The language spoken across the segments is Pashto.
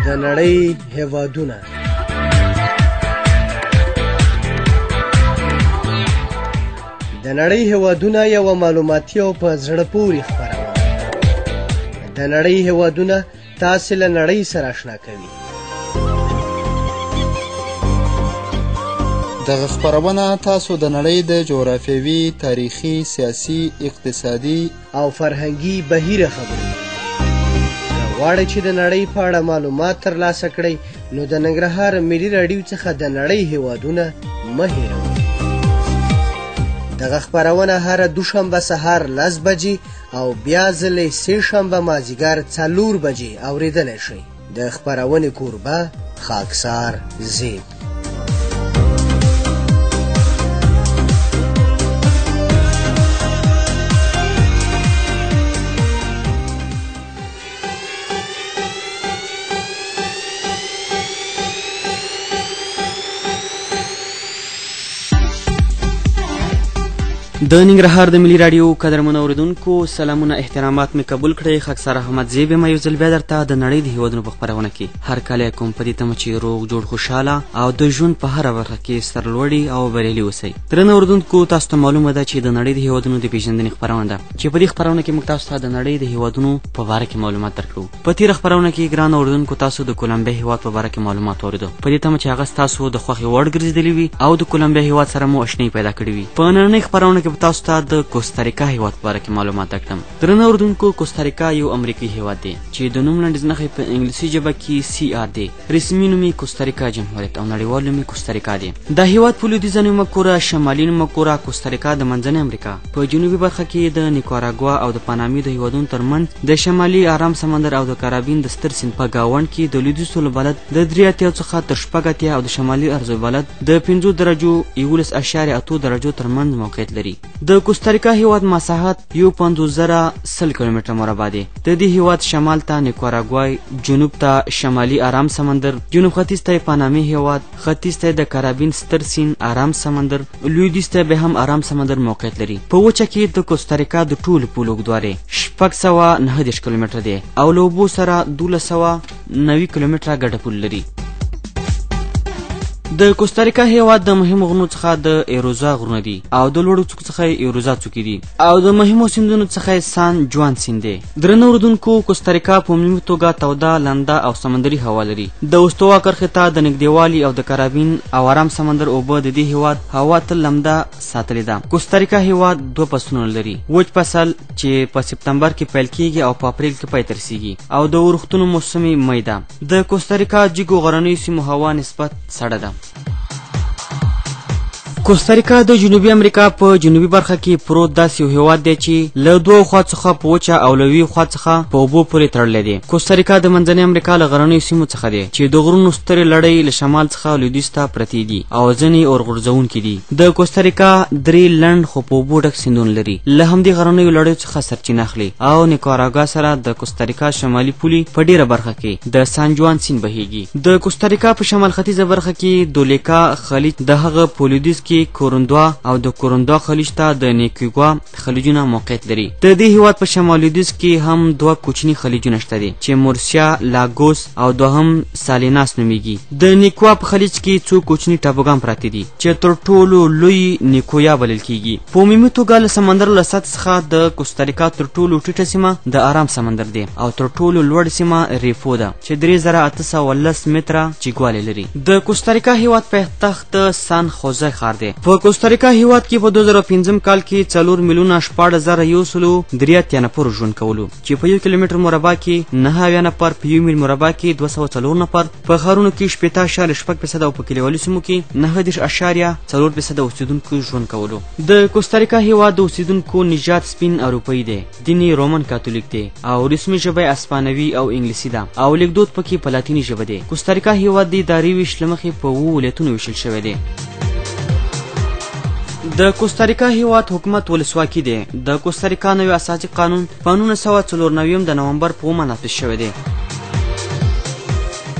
د نړۍ هېوادونه. د نړۍ هېوادونه یوه معلوماتي او په زړه پورې خپرونه. د نړۍ هېوادونه تاسې له نړۍ سره اشنا کوي. دغه خپرونه تاسو د نړۍ د جغرافیوي، تاریخي، سیاسي، اقتصادي او فرهنګي بهیره خبرې. غواړئ چې د نړۍ په اړه معلومات ترلاسه کړئ نو د ننګرهار ملي راډیو څخه د نړۍ هېوادونه مه هېروئ. دغه خپرونه هره دوشنبه سهار 10 بجې او بیا ځلې سه شنبه مازدیګر 4 بجې اورېدلی شئ. د خپرونې کوربه خاکسار زیب. د ننګرهار د ملي راډیو قدرمنو اوریدونکو سلامونه احترامات مې قبول کړئ. خاکسار احمد زیب یم یو ځل بیا درته د نړۍ د هېوادونو په خپرونه کې هر کال کوم په دې تمه چې روغ جوړ خوشحاله او د ژوند په هره برخه کې سرلوړي او بریالي اوسئ. درنو اوریدونکو تاسو ته معلومه ده چې د نړۍ د هېوادونو د پیژندنې خپرونه ده چې په دې خپرونه کې موږ تاسو ته د نړۍ د هېوادونو په باره کې معلومات درکړو. په تېره خپرونه کې ګرانو اوریدونکو تاسو د کولمبیا هېواد په باره کې معلومات واورېدو په دې تمه چې هغه ستاسو د خوښې وړ ګرځېدلي وي او د کولمبیا هېواد سره مو اشنایي پیدا کړې وي. په نننۍ خپرونه کې به تاسو ته د کوستاریکا هېواد په باره کې معلومات درکړم. درنو اوریدونکو کوستاریکا یو امریکایي هېواد دی چې د نوم لنډیز نښې په انګلیسي ژبه کې CR دی. رسمي نوم یې کوستاریکا جمهوریت او نړیوال نوم یې کوستاریکا دی. دا هېواد په لویدیځه نیمه کره، شمالي نیمه کره، کوستاریکا د منځنۍ امریکا په جنوبي برخه کې د نیکاراګوا او د پانامې د هېوادونو ترمنځ د شمالي ارام سمندر او د کارابین د ستر سیند په ګاونډ کې د لویدیځ طولبلد د 3 څخه تر 6 او د شمالي ارزوبلد د 5 درجو 11.8 درجو ترمنځ موقعیت لري. د کوستاریکا هېواد مساحت 50,100 کیلومتره مربع دی. د دې هېواد شمال ته نیکاراګوای، جنوب ته شمالي ارام سمندر، جنوب ختیځ ته پانامې هېواد، ختیځ ته د کارابین ستر سیند ارام سمندر، لویدیځ ته به هم ارام سمندر موقعیت لري. په وچه کې د کوستاریکا د ټولو پولو اوږدوالی 609 کیلومتره دی او له اوبو سره 1290 کیلومتره ګډه پول لري. د کوستاریکا هېواد د مهمو غرونو څخه د ایروزا غرونه دي او د لوړو څوکو څخه ایروزا څوکې دي او د مهمو سیندونو څخه سان جوان سیند دی. درنو اوریدونکو کوستاریکا په عمومي توګه توده، لنده او سمندري هوا لري. د استوا کرښې ته د نږدېوالي او د کارابین او ارام سمندر اوبه د دې هېواد هوا تل لمده ساتلې ده. کوستاریکا هېواد 2 فصلونه لري. وچ فصل چې په سپتمبر کې پیل کیږي او په اپریل کې پای ته رسیږي او د اورښتونو موسم می ده. د کوستاریکا جګو غرنیو سیمو هوا نسبت سړه ده. کوستاریکا د جنوبي امریکا په جنوبي برخه کې پروت داسې یو هېواد دی چې له 2 خوا څخه په وچه او له 2 خوا څخه په اوبو پورې تړلی دی. کوستاریکا د منځنۍ امریکا له غرنیو سیمو څخه دی چې د غرونو سترې لړۍ له شمال څخه لویدیځ ته پرتې دي او ځینې اورغورځونکي دي. د کوستاریکا 3 لنډ خو په اوبو ډک سیندونه لري. له همدې غرنیو لړیو څخه سرچینه اخلي او نیکاراګوا سره د کوستاریکا شمالي پولې په ډیره برخه کې د سان جوان سیند بهیږي. د کوستاریکا په شمال ختیځه برخه کې دولیکا خلیج د هغه په لویدیځ کې کوروندوا او د کوروندوا خلیج ته د نیکوګوا خلیجونه موقعیت لري. د دې هېواد په شمال لویدیځ کې هم 2 کوچني خلیجونه شته دي چې مورسیا، لاګوس او دوهم سالیناس نومیږي. د نیکوا په خلیج کې 2 کوچني ټاپوګان پراته دي چې تر ټولو لوی نیکویا بلل کیږي. په عمومي توګه له سمندر له سطح څخه د کوستاریکا تر ټولو ټیټه سیمه د ارام سمندر دی او تر ټولو لوړ سیمه ریفو ده چې 3810 متره جګوالی لري. د کوستاریکا هېواد پایتخت سان خوزه ښار دی. په کوستاریکا هېواد کې په 2005 کال کې 4,14,103 نفر ژوند کولو چې په 1 کیلومتر مربع کې 9 نفر، په 1 میل مربع کې 204 نفر، په ښارونو کې 80.6% او په کلیوالي سیمو کې 9.4% اوسیدونکو ژوند کولو. د کوستاریکا هېواد د اوسیدونکو نژاد سپین اروپایي دی. دین یې رومن کاتولیک دی او رسمي ژبه یې اسپانوي او انګلیسي ده او لیکدود پکې په لاتیني ژبه دی. کوستاریکا هېواد د اداري ویش له مخې په 2 ولایتونو ویشل شوی دی. د کوستاریکا هېواد حکومت ولسواکي دی. د کوستاریکا نوی اساسي قانون په 1994 د نومبر په 9 نافذ شوی دی.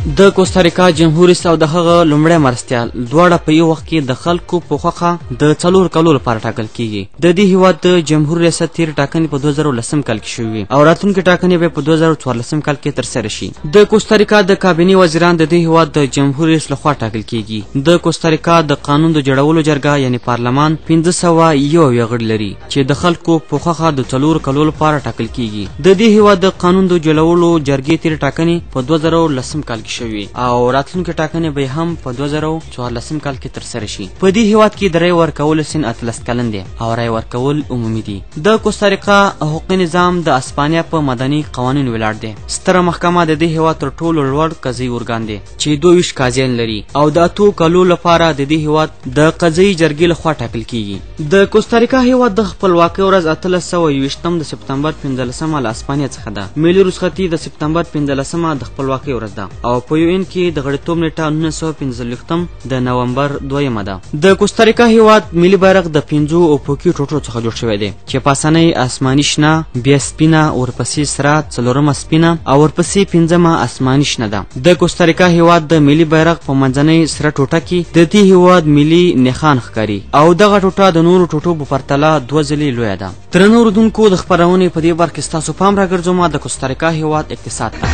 د کوستاریکا جمهور رئیس او د هغه لومړی مرستیال دواړه په یو وخت کې د خلکو په خوښه د 4 کالو لپاره ټاکل کیږي. د دې هیواد د جمهور ریاست تیر ټاکنې په 2010 کال کې شوې او راتلونکي ټاکنې به په 2014 کال کې ترسره شي. د کوستاریکا د کابینې وزیران د دې هیواد د جمهور رئیس لخوا ټاکل کیږي. د کوستاریکا د قانون د جوړولو جرګه یعنی پارلمان 501 غړي لري چې د خلکو په خوښه د 4 کالو لپاره ټاکل کیږي. د دې هیواد د قانون د جوړولو جرګې تیر ټاکنې په 2010 کال کې شوی او راتلونکي ټاکنې به هم په 2014 کال کې ترسره شي. په دې هیواد کې د رای ورکول سن 13 کلن دی او رای ورکول عمومي دي. د کوستاریکا حقوقي نظام د اسپانیا په مدني قوانینو ولاړ دی. ستره محکمه د دې هیواد تر ټولو لوړ قضایي ارګان دی چې 22 قاضیان لري او د 8 کالو لپاره د دې هیواد د قضایي جرګې لخوا ټاکل کیږي. د کوستاریکا هیواد د خپلواکۍ ورځ 1320 د سپتمبر 15 له اسپانیا څخه ده. ملي رخصتي د سپتمبر 15 د خپلواکۍ ورځ ده او په UN کې د غړیتوب نیټه 1945 د نومبر 2 ده. د کوستاریکا هیواد ملي بیرغ د 5 افقي ټوټو څخه جوړ شوی دی چې په اسانۍ آسماني شنه، بیا سپینه، ورپسې سره، څلورمه سپینه او ورپسې 5مه آسماني شنه ده. د کوستاریکا هیواد د ملي بیرغ په منځنۍ سره ټوټه کې د دې هیواد ملي نښان ښکاري او دغه ټوټه د نورو ټوټو په پرتله 2 ځلې لویه ده. درنو اوریدونکو د خپرونې په دې برخه کې ستاسو پام راګرځوم د کوستاریکا هیواد اقتصاد ته.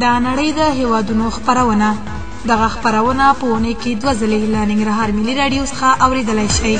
د نړۍ د هیوادونو خپرونه. دغه خپرونه په اونۍ کې 2 ځلې له ننګرهار ملي راډیو څخه اوریدلای شئ.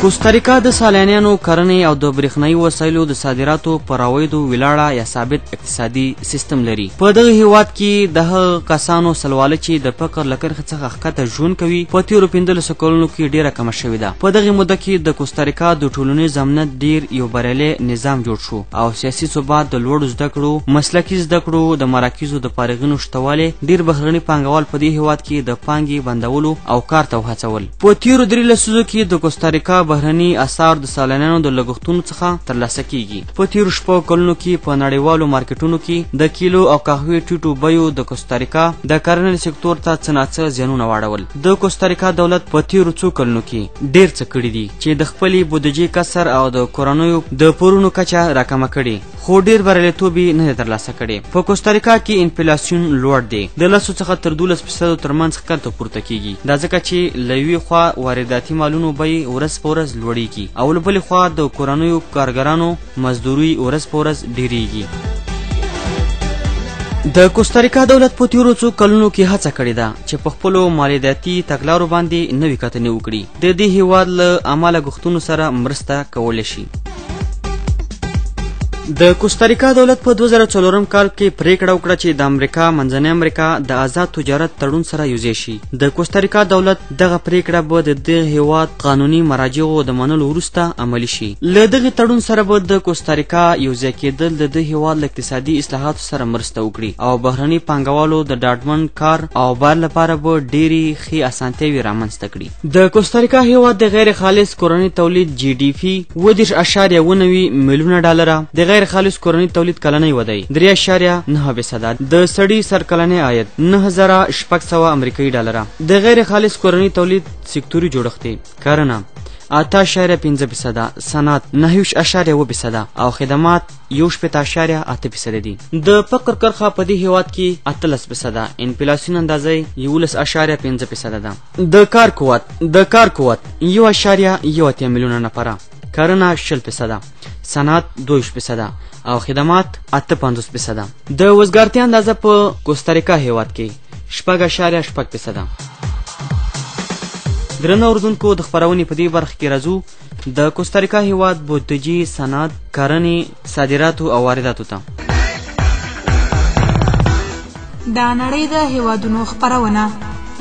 کوستاریکا د سالانیانو کرنې او د برېښنايي وسایلو د صادراتو پر عوایدو ولاړه یا ثابت اقتصادي سیستم لري. په دغه هیواد کې د هغه کسانو سلواله چې د فقر له کرښې څخه ښکته ژوند کوي په تېرو 15 کلونو کې ډېره کمه شوې ده. په دغه موده کې د کوستاریکا د ټولنیز امنیت ډېر یو بریالی نظام جوړ شو او سیاسي ثبات، د لوړو زده کړو، مسلکي زده کړو، د مراکزو د فارغینو شتوالی، ډېر بهرني پانګوال په دې هیواد کې د پانګې بندولو او کار ته وهڅول. په تېرو 3 لسیزو کې د کوستاریکا بهرني اثار د سالانیانو د لګښتونو څخه ترلاسه کیږي. په تېرو 6 کلونو کې په نړیوالو مارکیټونو کې د کیلو او قهوې ټیټو بیو د کوستاریکا د کرنې سکتور ته څه ناڅه زیانونه واړول. د کوستاریکا دولت په تېرو 2 کلونو کې ډېر څه کړي دي چې د خپلې بودیجې کسر او د کورنیو د پورونو کچه راکمه کړي خو ډېر بریالیتوب یې نه دی ترلاسه کړی. په کوستاریکا کې انفلاسیون لوړ دی، د 10 څخه تر 12% ترمنځ ښکته پورته کیږي. دا ځکه چې له یوې خوا وارداتي مالونو بیې ورځ په ورځ لوړېږي او له بلې خوا د کورنیو کارګرانو مزدوري ورځ په ورځ ډېرېږي. د کوستاریکا دولت په تېرو 2 کلونو کې هڅه کړې ده چې په خپلو مالیاتي تګلارو باندې نوې کتنې وکړي. د دې هیواد له عامه لګښتونو سره مرسته کولی شي. د کوستاریکا دولت په 2004 کال کې پریکړه وکړه چې د امریکا منځنۍ امریکا د آزاد تجارت تړون سره یوځای شي. د کوستاریکا دولت دغه پریکړه به د دې هیواد قانوني مراجعو د منلو وروسته عملي شي. له دغه تړون سره به د کوستاریکا یوځای کېدل د دې هیواد له اقتصادي اصلاحاتو سره مرسته وکړي او بهرني پانګوالو د ډاډمن کار او بار لپاره به ډېرې ښې اسانتیاوې رامنځته کړي. د کوستاریکا هیواد د غیر خالص کورني تولید GDP 30.9 میلیونه ډالره، د غیر خالص کورنی تولید کلنی ودی 3.9%، د سړي سر کلنی عاید 9600 امریکایي ډالره، د غیر خالص کورنی تولید سکتوري جوړښت کرنه 8.5%، صنعت 9.1% او خدمات 1.8% دي. د فقر کرخه په دې هیواد کې 13%، انفلاسیون اندازې 11.5% ده. د کار قوت 1.1 میلیونه نفره، کرنه 60%، صنعت 2% او خدمات 58%. د وزګارتیا اندازه په کوستاریکا هیواد کې 6.6%. درنو اوریدونکو د خپرونې په دې برخه کې راځو د کوستاریکا هیواد بودیجې، صنعت، کرنې، صادراتو او وارداتو ته. د نړۍ د هیوادونو خپرونه.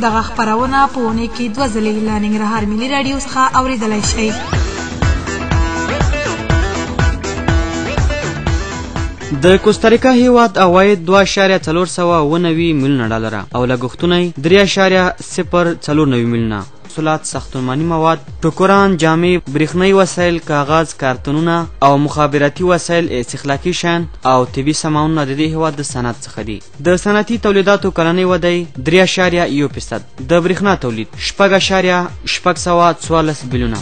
دغه خپرونه په اونۍ کې 2 ځلې له ننګرهار ملي راډیو څخه اوریدلای شئ. د کوستاریکا هیواد عواید 2.409 میلیونه ډالره او لګښتونه 3.049 میلیونه. محصولات، ساختماني مواد، ټوکران، جامې، برېښنايي وسایل، کاغذ، کارتونونه او مخابراتي وسایل، استخلاقي شیان او طبي سامانونه د دې هیواد د صنعت څخه دي. د صنعتي تولیداتو کلنی ودی 3.1%، د برېښنا تولید 6.614 بیلیونه.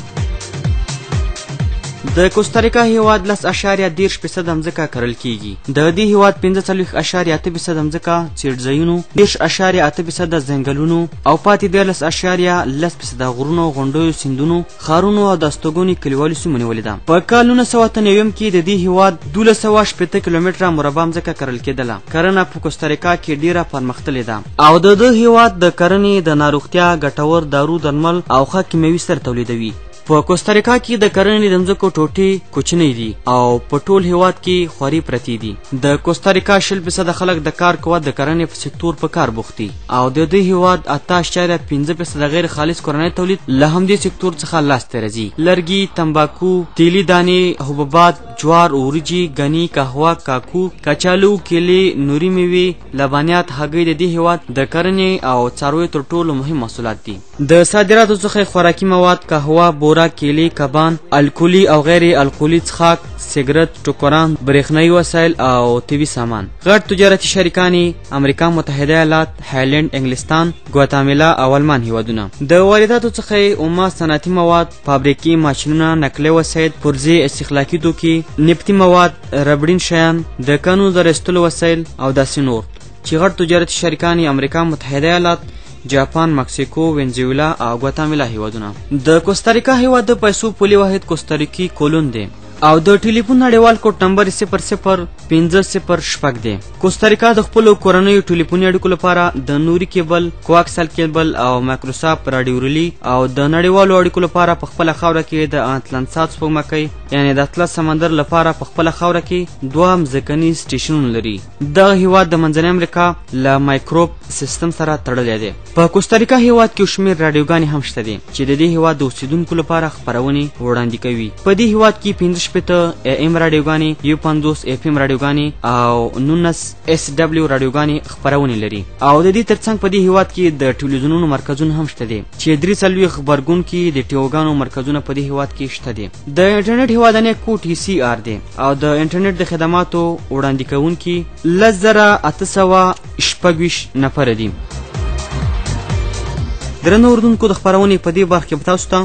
د کوستاریکا هیواد 10.30% ځمکه کرل کیږي. د دې هیواد 45.8% ځمکه څیړځایونو، 10.8% ځنګلونو او پاتې 13.10% غرونو، غونډیو، سیندونو، ښارونو او د استوګنې کلیوالو سیمو نیولې ده. په کال 1990 کې د دې هیواد 1280 کیلومتره مربع ځمکه کرل کېدله. کرنه په کوستاریکا کې ډیره پرمختللې ده او د دې هیواد د کرنې د ناروغتیا ګټور دارو درمل او ښه کیمیاوي سر تولیدوي. په کوستاریکا کې د کرنې د ځمکو ټوټې کوچنۍ دي او په ټول هیواد کې خوري پرتې دي. د کوستاریکا 40% خلک د کار قوت د کرنې په سکتور په کار بوخت دي او د دې هیواد 8.15% غیر خالص کورنی تولید له همدې سکتور څخه لاسته راځي. لرګي، تمباکو، تیلي دانې، حبوبات، جوار، وریجې، ګني، قهوه، کاکو، کچالو، کیلې، نوري میوې، لبنیات، هګۍ د دې هیواد د کرنې او څارویو تر ټولو مهم محصولات دي. د صادراتو څخه خوراکي مواد، قهوه، بوره، کیلې، کبان، الکولي او غیر الکولي څښاک، سیګرټ، ټوکران، برېښنایي وسایل او طبي سامان. غټ تجارتي شریکان امریکا متحده ایالات، هالند، انګلستان، ګواتامالا او آلمان هیوادونه. د وارداتو څخه اومه، صنعتي مواد، فابریکې، ماشینونه، نقلیه وسایل، پرزې، استخلاقي توکي، نفتي مواد، ربړین شیان، د کانونو د رسټلو وسایل او داسې نور چې غټ تجارتي شریکان امریکا متحده ایالات، جاپان، مکسیکو، وینزویلا او ګواتامالا هیوادونه. د کوستاریکا هیواد د پیسو پولي واحد کوستاریکي کولون دی او د ټلیفون نړیوال کوډ نمبر 005006 دی. کوستاریکا د خپلو کورنیو ټلیفوني اړیکو لپاره د نوري کیبل، کوکسل کیبل او مایکروسافت رادیو ریلی او د نړیوالو اړیکو لپاره په خپله خاوره کې د اټلانسات سپوږمکۍ یعنی د اطلس سمندر لپاره په خپله خاوره کې 2 ځمکني سټیشنونه لري. دغه هیواد د منځنۍ امریکا له مایکروب سیستم سره تړلی دی. په کوستاریکا هیواد کې شمیر رادیوګانې هم شته دي چې د دې هیواد د اوسیدونکو لپاره خپرونې وړاندې کوي. په دې هیواد کې 15 AM رادیوګانې، 50 FM رادیوګانې او 19 SW رادیوګانې خپرونې لري او د دې ترڅنګ په دې هیواد کې د ټلویزیونونو مرکزونه هم شته دي چې 43 خبرګون کې د ټیوګانو مرکزونه په دې هیواد کې شته دي. د انټرنیټ هیوادنې کوډ TCR دی او د انټرنیټ د خدماتو وړاندې کوونکي 10826 نفر دي. درنو اردوونکو، د خپرونې په دې برخه کې به تاسو ته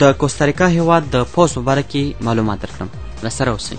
د کوستاریکا هیواد د پوز په باره کې معلومات درکړم. راسره اوسئ.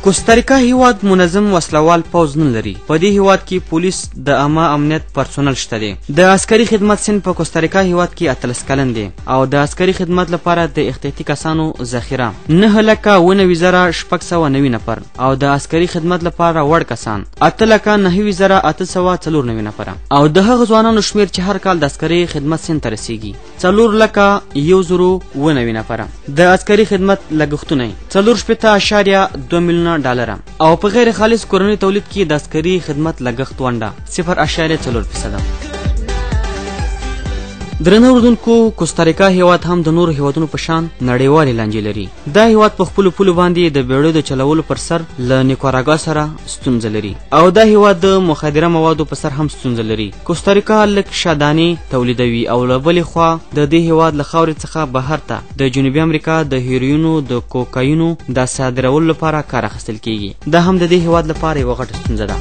کوستاریکا هیواد منظم وسلوال پوز نه لري. په دې هیواد کې پولیس د عامه امنیت پرسونل شته دي. د عسکري خدمت سن په کوستاریکا هیواد کې 13 کلن دی او د عسکري خدمت لپاره د احتیاطي کسانو ذخیره 9,99,690 نفر او د عسکري خدمت لپاره وړ کسان 8,09,894 نفر او د هغه ځوانانو شمیر چې هر کال د عسکري خدمت سن ته رسیږي 4,190 نفر. د عسکري خدمت لګښتونه 4.2 میلیونه $، او په غیر خالص کورنی تولید کې د عسکري خدمت لګښت ونډه 0.4%. درنو اردوونکو، کوستاریکا هیواد هم د نورو هیوادونو په شان نړیوالې لانجې لري. دا هیواد په خپلو پولو باندې د بیړیو د چلولو پر سر له نیکاراګوا سره ستونزه لري او دا هیواد د مخدره موادو په سر هم ستونزه لري. کوستاریکا لږ شادانې تولیدوي او له بلې خوا د دې هیواد له خاورې څخه بهر ته د جنوبي امریکا د هیروینو، د کوکاینو د صادرولو لپاره کار اخیستل کیږي. دا هم د دې هیواد لپاره یوه غټه ستونزه ده.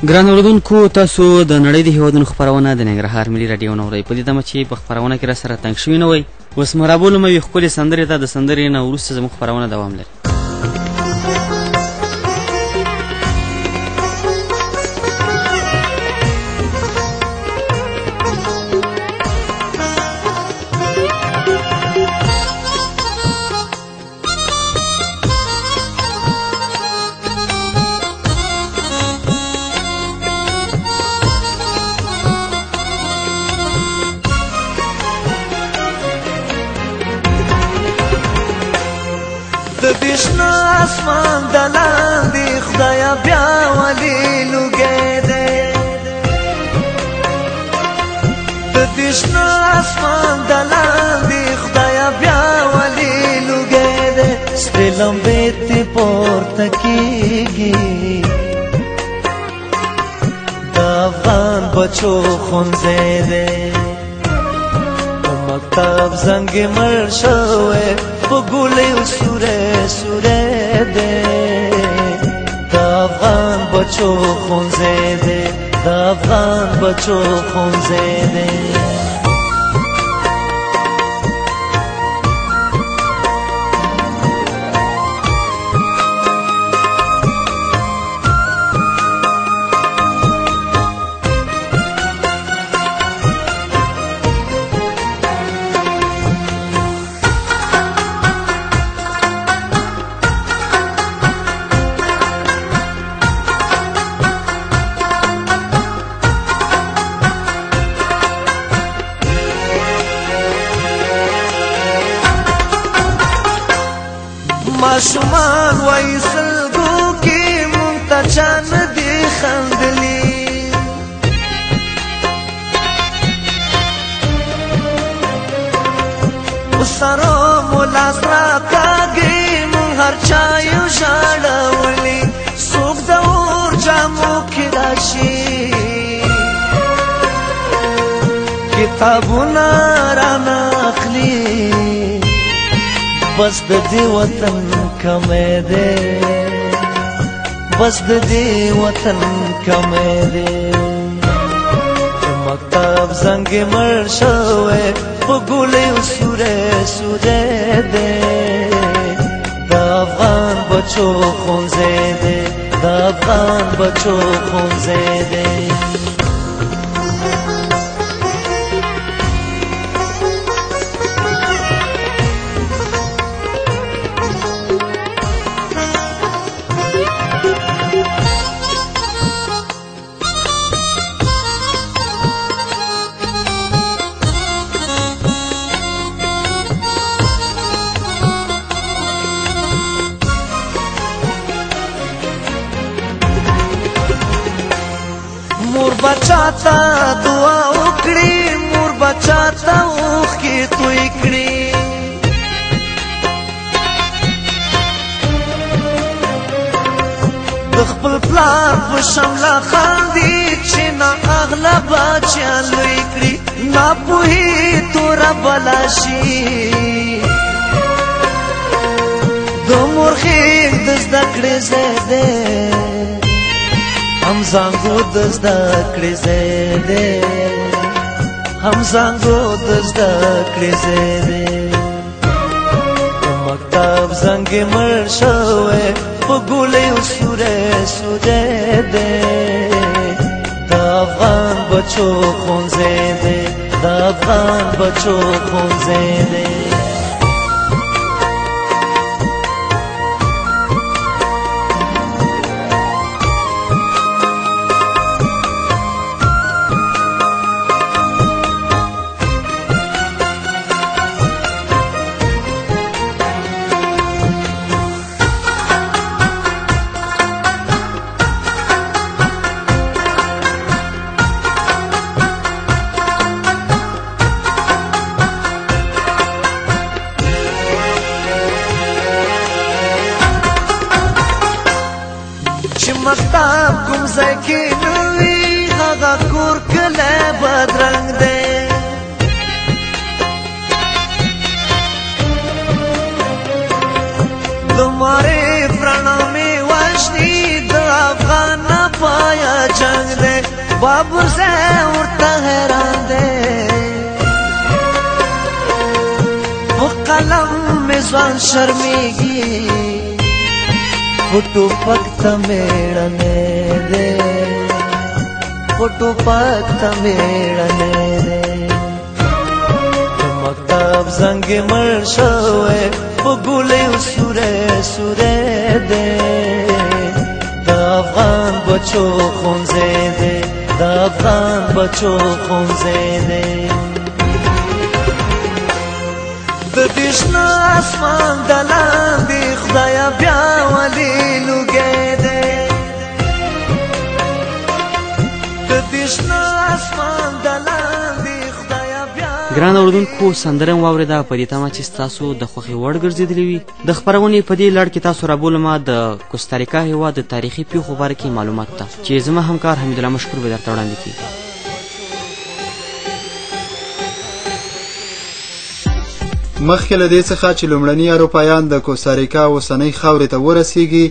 ګران اورېدونکو، تاسو د نړۍ د هیوادونو خپرونه د ننګرهار ملي راډیو نه اورئ. په دې تمه چې په خپرونه کې راسره تنګ شوي نه وئ. اوس مو رابولم یوې ښکلې سندرې ته. د سندرې نه وروسته زموږ خپرونه دوام لري. دشنا اسمان دلان دی خدایا بیا ولی لگے دے. دشنا اسمان دلان دی خدایا بیا ولی لگے دے. سپیلم بیتی پورتا کی گی دا افغان بچو خونزے دے. مکتب زنگ مرشوے بگولی سوره سوره ده. دا افغان بچو خونزه ده، دا افغان بچو خونزه ده. ماشومان وای سلګو کې مونږ ته چا نه دي خندلي سره مولا سره کاږي مونږ هر چا یو ژړولي څوک د اور جامو کې راشي کتابونه رانه اخلي بس د دې وطن کمې ده بس د دې وطن کمې ده مکتب زنګ مړ شوی په ګولې سورې سورې ده د افغان بچو ښوونځی ده د افغان بچو ښوونځی ده مور بچا تا دعا وکړي مور بچا تا اوښکې توی کړي د خپل پلار په شمله خاندي چې نا اغله بچیان لوی کړي ناپوهي توره بلا شي د مور خېږ د زده کړې ځای دی هم زانګو د زده کړې ځای دی هم زانګو د زده کړې ځای دی د مکتب زنګ مړ شوی په ګولې سورې سورې دی د افغان بچو ښوونځی دی د افغان بچو ښوونځی دی چې مکتب کوم ځای کې نه وي هغه کور کلی بدرنګ دی د معارف رڼا مې وژني د افغان پایا جنګ دی بابر زه ورته حیران دی په قلم مې ځوان شرمېږي فوٹو پکتا میڑنے دے فوٹو پکتا میڑنے دے مکتب زنگ مړ شوی په ګولې سورې سورې دے د افغان بچو ښوونځی دے د افغان بچو ښوونځی دے د دې شنه اسمان د لاندې خدایه بیا ولې لوګی دی د دې شنه اسمان د لاندې خدایه بیا ګران اورېدونکو سندره مو واورېده په دې تمه چې ستاسو د خوښې وړ ګرځېدلې وي د خپرونې په دې لړ کې تاسو رابولمه د کوستاریکا هېواد د تاریخي پیښو باره کې معلومات ته چې زما همکار حمیدالله مشکور به درته وړاندې کړي مخکې له دې څخه چې لومړني اروپایان د کوستاریکا اوسنۍ خاورې ته ورسیږي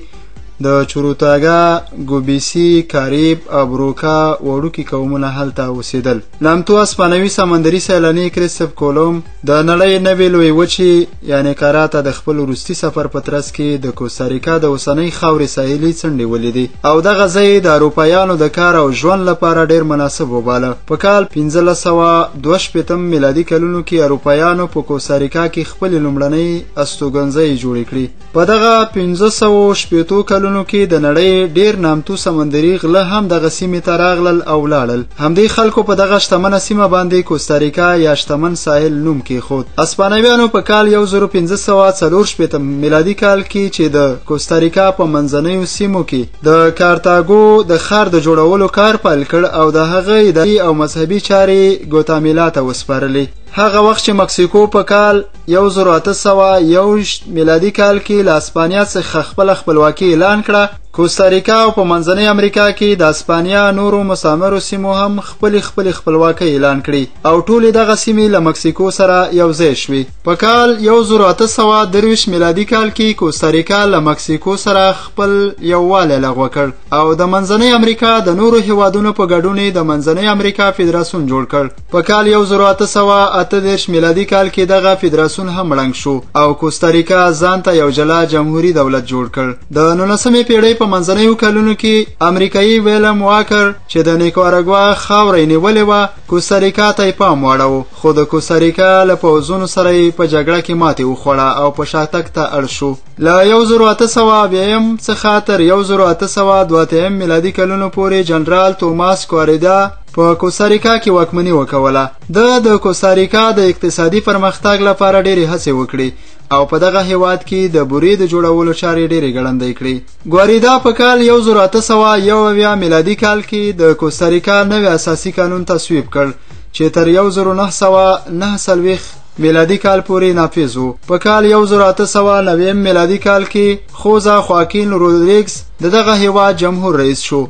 د چروتاګا ګوبیسي کاریب ابروکا وړوکي قومونه هلته اوسېدل نامتو اسپانوي سمندري سیلاني کریسټف کولوم د نړۍ نوې لویې وچې یعنې کارا ته د خپل وروستي سفر په ترڅ کې د کوستاریکا د اوسنۍ خاورې ساحلي څنډې ولیدې او دغه ځای د اروپایانو د کار او ژوند لپاره ډېر مناسب وباله په کال 1562 میلادي کلونو کې اروپایانو په کوستاریکا کې خپلې لومړنۍ استوګنځۍ جوړې کړې په دغه 1560 کلونو کلونو کې د نړۍ ډیر نامتو سمندري غله هم دغه سیمې ته راغلل او لاړل. همدې خلکو په دغه شتمنه سیمه باندې کوستاریکا یا شتمن ساحل نوم کېښود. اسپانویانو په کال 1544 میلادي کال کې چې د کوستاریکا په منځنیو سیمو کې د کارتاګو د ښار د جوړولو کار پیل کړ او د هغه اداري او مذهبي چارې ګوتامیلا ته وسپارلې. هغه وخت چې مکسیکو په کال 1801 میلادي کال کې له اسپانیا څخه خپل خپلواکي اعلان کړه، کوستاریکا او په منځنۍ امریکا کې د اسپانیا نورو مستعمرو سیمو هم خپل خپلواکي اعلان کړي او ټولې دغه سیمې له مکسیکو سره یو ځای شوې. په کال 1823 میلادي کال کې کوستاریکا له مکسیکو سره خپل یووالی لغوه کړ او د منځنۍ امریکا د نورو هیوادونو په ګډون د منځنۍ امریکا فدراسیون جوړ کړ. په کال 1838 میلادي کال کې دغه فدراسیون هم ړنګ شو او کوستاریکا ځان ته یو جلا جمهوریت دولت جوړ کړ. د 19مې پیړۍ په منځنیو کلونو کې امریکایي ویلم واکر چې د نیکاراګوا خاوره نیولې وه کوستاریکا ته یې پام واړاوه، خو د کوستاریکا له پوځونو سره یې په جګړه کې ماتې وخوړه او په شاتګ ته اړ شو. له 1802 څخه تر 1823 میلادي کلونو پورې جنرال توماس کوریدا په کوستاریکا کې واکمني وکوله. د کوستاریکا د اقتصادي پرمختګ لپاره ډېرې هڅې وکړې او په دغه هیواد کې د بورې د جوړولو چارې ډېرې ګړندۍ کړې. ګواریدا په کال 1801 میلادي کال کې د کوستاریکا نوی اساسي قانون تصویب کړ چې تر 1949 میلادي کال پورې نافذ و. په کال 1890 میلادي کال کې خوزا خواکین رودریګز دغه هیواد جمهور رئیس شو.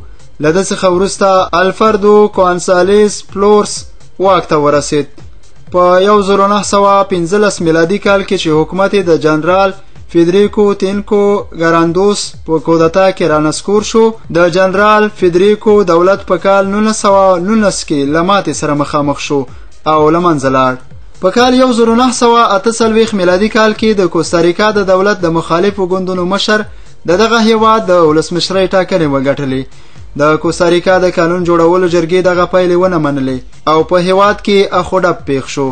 له ده څخه وروسته الفردو کونسالیس فلورس واک ته ورسید. په 1915 میلادي کال کې چې حکومت د جنرال فیدریکو تینکو ګراندوس په کودتا کې رانسکور شو، د جنرال فیدریکو دولت په کال 1919 کې له ماتې سره مخامخ شو او له منځه لاړ. په کال 1948 میلادي کال کې د کوستاریکا د دولت د مخالفو ګوندونو مشر دغه هیواد د ولسمشرۍ ټاکنې وګټلې. د کوستاریکا د قانون جوړولو جرګې دغه پایلې ونه منلې او په هیواد کې اخوډب پیښ شو.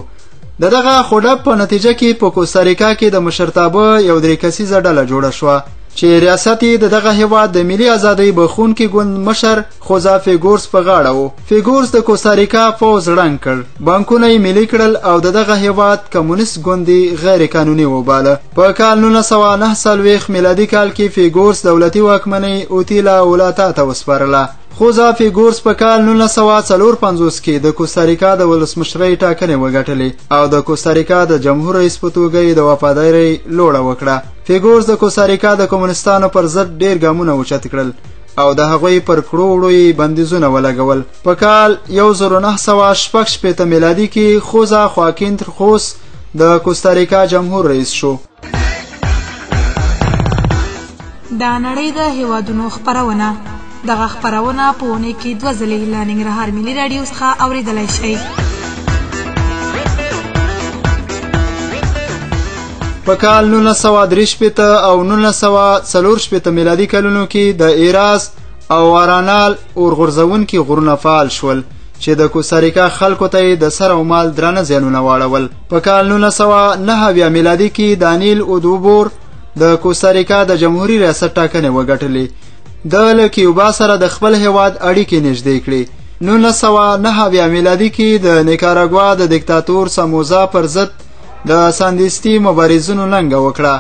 دغه اخوډب په نتیجه کې په کوستاریکا کې د مشرتابه یو 3 کسیزه ډله جوړه شوه چې ریاست یې دغه هیواد د ملي ازادۍ بخښونکي ګوند مشر خوزا فیګورس په غاړه و. فیګورس د کوستاریکا پوځ ړنګ کړ، بانکونه یې ملي کړل او دغه هیواد کمونیست ګوندي غیر قانوني وباله. په کال 1949 میلادي کال کې فیګورس دولتي واکمنۍ اوتیلا اولاتا ته وسپارله. خوزا فیګورس په کال 1954 کې د کوستاریکا د ولسمشرۍ ټاکنې وګټلې او د کوستاریکا د جمهور رئیس په توګه یې د وفادارۍ لوړه وکړه. فیګورس د کوستاریکا د کمونستانو پر ضد ډیر ګامونه اوچت کړل او د هغوی پر کړو وړو یې بندیزونه ولګول. په کال 1916 میلادي کې خوزا خواکین ترخوس د کوستاریکا جمهور رئیس شو. دا نړۍ د هیوادونو خپرونه. دغه خپرونه په اونۍ کې 2 ځلې له ننګرهار ملي راډیو څخه اورېدلی شئ. په کال 1963 او 1964 میلادي کلونو کې د ایراز او وارانال اورغورځونکي غرونه فعال شول چې د کوستاریکا خلکو ته د سر او مال درانه زیانونه واړول. په کال 1909 میلادي کې دانیل اودوبور د کوستاریکا د جمهوریت ریاست ټاکنې وګټلې. د له کیوبا سره د خپل هیواد اړیکې نږدې کړې. 1909 میلادي کې د نیکاراګوا د دیکتاتور ساموزا پر ضد د ساندیستي مبارزونو ننګه وکړه.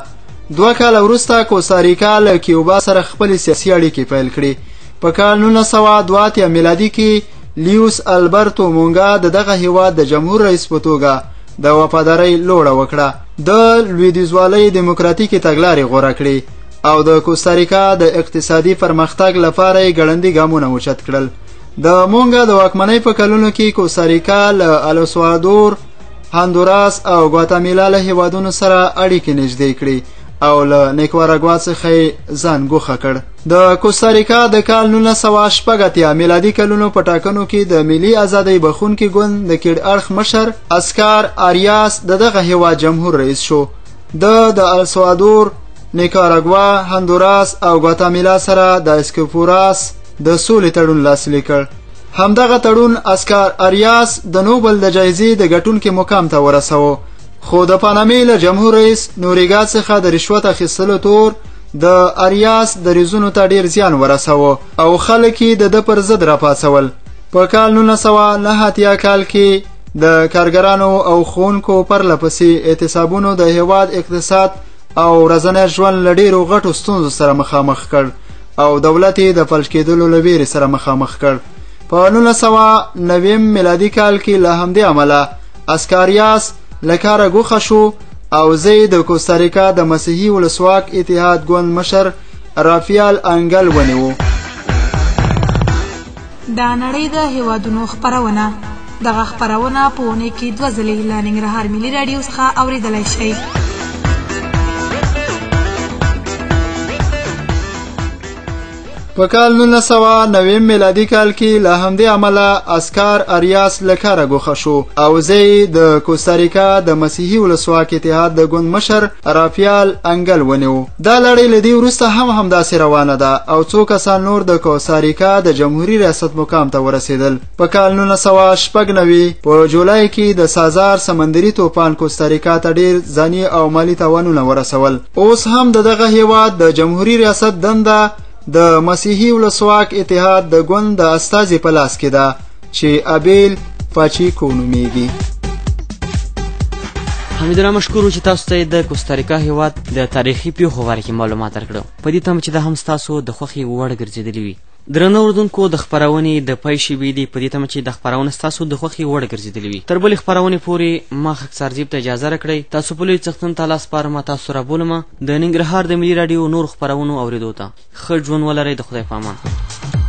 2 کال وروسته کوستاریکا له کیوبا سره خپل سیاسي اړیکې پیل کړې. په کال 1902 میلادي کې لیوس البرتو مونګا دغه هیواد د جمهور رئیس په توګه د وفادارۍ لوړه وکړه. د لویدیځوالۍ دیموکراتیکي تګلارې غوره کړې او د کوستاریکا د اقتصادي پرمختګ لپاره یې ګړندي ګامونه اوچت کړل. د مونګا د واکمنۍ په کلونو کې کوستاریکا له السوادور، هاندوراس او ګواتامیلا له هیوادونو سره اړیکې نږدې کړې او له نیکاراګوا څخه ځان ګوښه کړ. د کوستاریکا د کال 1980 میلادي کلونو په ټاکنو کې د ملي ازادۍ بخښونکي ګوند د کیډ اړخ مشر اسکار آریاس دغه هیواد جمهور رئیس شو. د السوادور، نیکاراګوا، هاندوراس او ګواتامیلا سره د اسکوپوراس د سولې تړون لاسلیک کړ. همدغه تړون اسکار آریاس د نوبل د جایزې د ګټونکي مقام ته ورسوه، خو د پانامې له جمهور رئیس نوریګا څخه د رشوت اخیستلو تور د اریاس دریځونو ته ډیر زیان ورساوه او خلک یې د ده پر ضد راپاڅول. په کال 1989 کال کې د کارګرانو او ښوونکو پرله پسې اعتصابونو د هیواد اقتصاد او ورځنی ژوند له ډیرو غټو ستونزو سره مخامخ کړ او دولت یې د فلج کېدلو له ویرې سره مخامخ کړ. په 1990 میلادي کال کې له همدې امله اسکاریاس له کاره ګوښه شو او زه د کوستاریکا د مسیحي ولسواک اتحاد ګوند مشر رافیال انګل ونیو. د نړۍ د هیوادونو خپرونه دغه خپرونه په اونۍ کې 2 ځلې له ننګرهار ملي راډیو څخه اورېدلی شئ. په کال 1990 میلادي کال کې له همدې امله اسکار اریاس له کاره ګوښه شو او زه د کوستاریکا د مسیحي ولسواک اتحاد د ګوند مشر رافیال انګل ونیو. دا لړۍ له دې وروسته همداسې روانه ده او څو کسان نور د کوستاریکا د جمهوري ریاست مقام ته ورسېدل. په کال 1996 په جولای کې د سازار سمندري توپان کوستاریکا ته ډیر ځاني او مالی تاوانونه ورسول. اوس هم دغه هیواد د جمهوري ریاست دنده د مسیحي ولسواک اتحاد د ګوند د استازي په لاس کې ده چې ابیل پاچیکو نومیږي. حمیدالله مشکور چې تاسو ته د کوستاریکا هیواد د تاریخي پیښو باره کې معلومات درکړو. په دې تمه چې دا هم ستاسو د خوښې وړ ګرځېدلي وي. درنو اورېدونکو د خپرونې د پای شېبې دي په دې تمه چې د خپرونه ستاسو د خوښې وړ ګرځېدلي وي. تر بلې خپرونې پورې ما خاکسار زیب ته اجازه راکړئ. تاسو په لوی څښتن ته لاس سپارم. تاسو رابولم د ننګرهار د ملي راډیو نور خپرونو اورېدو ته. ښه ژوند ولرئ. د خدای په امان.